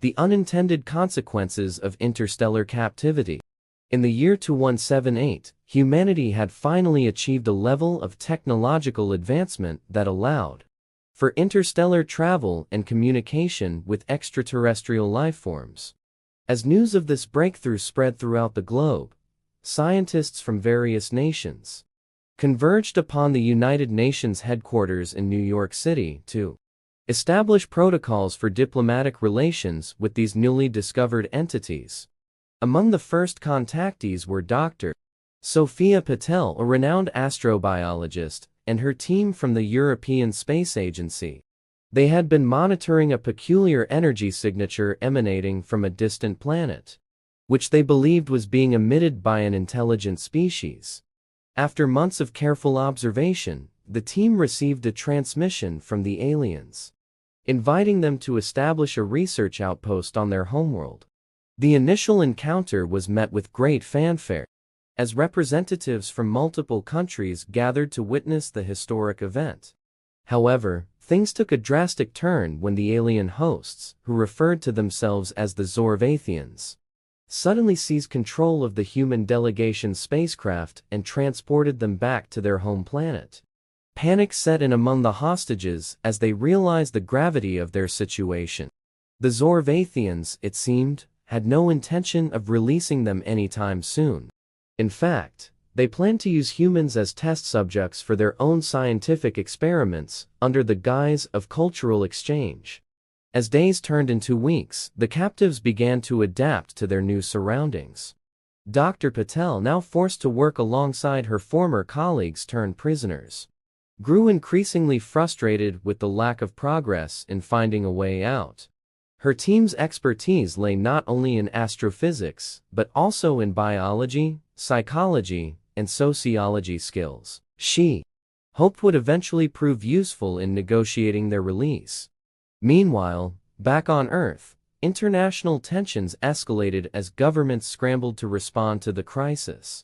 The unintended consequences of interstellar captivity. In the year 2178, humanity had finally achieved a level of technological advancement that allowed for interstellar travel and communication with extraterrestrial lifeforms. As news of this breakthrough spread throughout the globe, scientists from various nations converged upon the United Nations headquarters in New York City to establish protocols for diplomatic relations with these newly discovered entities. Among the first contactees were Dr. Sophia Patel, a renowned astrobiologist, and her team from the European Space Agency. They had been monitoring a peculiar energy signature emanating from a distant planet, which they believed was being emitted by an intelligent species. After months of careful observation, the team received a transmission from the aliens, inviting them to establish a research outpost on their homeworld. The initial encounter was met with great fanfare, as representatives from multiple countries gathered to witness the historic event. However, things took a drastic turn when the alien hosts, who referred to themselves as the Zorvathians, suddenly seized control of the human delegation spacecraft and transported them back to their home planet. Panic set in among the hostages as they realized the gravity of their situation. The Zorvathians, it seemed, had no intention of releasing them anytime soon. In fact, they planned to use humans as test subjects for their own scientific experiments under the guise of cultural exchange. As days turned into weeks, the captives began to adapt to their new surroundings. Dr. Patel, now forced to work alongside her former colleagues turned prisoners, grew increasingly frustrated with the lack of progress in finding a way out. Her team's expertise lay not only in astrophysics, but also in biology, psychology, and sociology skills she hoped would eventually prove useful in negotiating their release. Meanwhile, back on Earth, international tensions escalated as governments scrambled to respond to the crisis.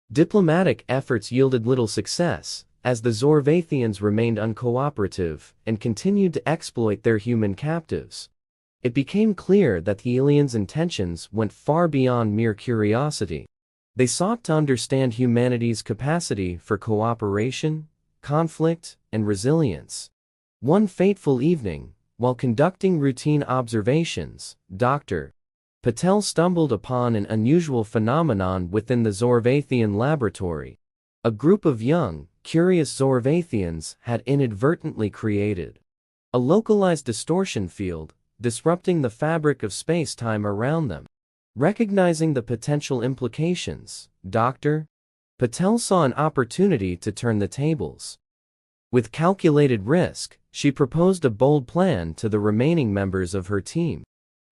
Diplomatic efforts yielded little success, as the Zorvathians remained uncooperative and continued to exploit their human captives. It became clear that the aliens' intentions went far beyond mere curiosity. They sought to understand humanity's capacity for cooperation, conflict, and resilience. One fateful evening, while conducting routine observations, Dr. Patel stumbled upon an unusual phenomenon within the Zorvathian laboratory. A group of young, curious Zorvathians had inadvertently created a localized distortion field, disrupting the fabric of space-time around them. Recognizing the potential implications, Dr. Patel saw an opportunity to turn the tables. With calculated risk, she proposed a bold plan to the remaining members of her team.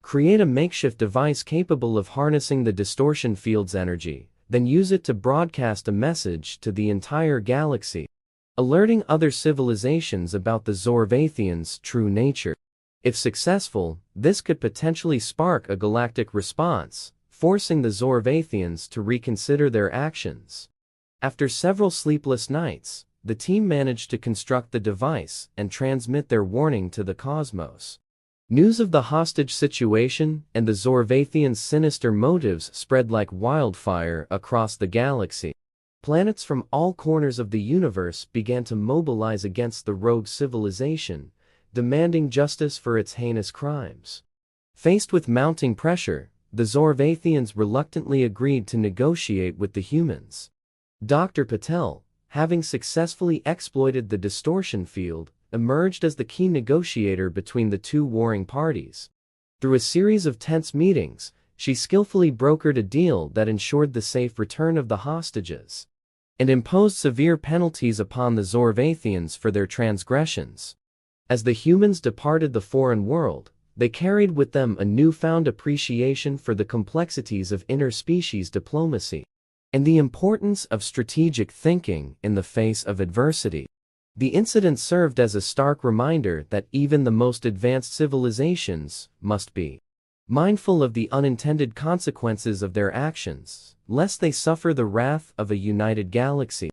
Create a makeshift device capable of harnessing the distortion field's energy, then use it to broadcast a message to the entire galaxy, alerting other civilizations about the Zorvathians' true nature. If successful, this could potentially spark a galactic response, forcing the Zorvathians to reconsider their actions. After several sleepless nights, the team managed to construct the device and transmit their warning to the cosmos. News of the hostage situation and the Zorvathians' sinister motives spread like wildfire across the galaxy. Planets from all corners of the universe began to mobilize against the rogue civilization, demanding justice for its heinous crimes. Faced with mounting pressure, the Zorvathians reluctantly agreed to negotiate with the humans. Dr. Patel, having successfully exploited the distortion field, emerged as the key negotiator between the two warring parties. Through a series of tense meetings, she skillfully brokered a deal that ensured the safe return of the hostages and imposed severe penalties upon the Zorvathians for their transgressions. As the humans departed the foreign world, they carried with them a newfound appreciation for the complexities of interspecies diplomacy and the importance of strategic thinking in the face of adversity. The incident served as a stark reminder that even the most advanced civilizations must be mindful of the unintended consequences of their actions, lest they suffer the wrath of a united galaxy.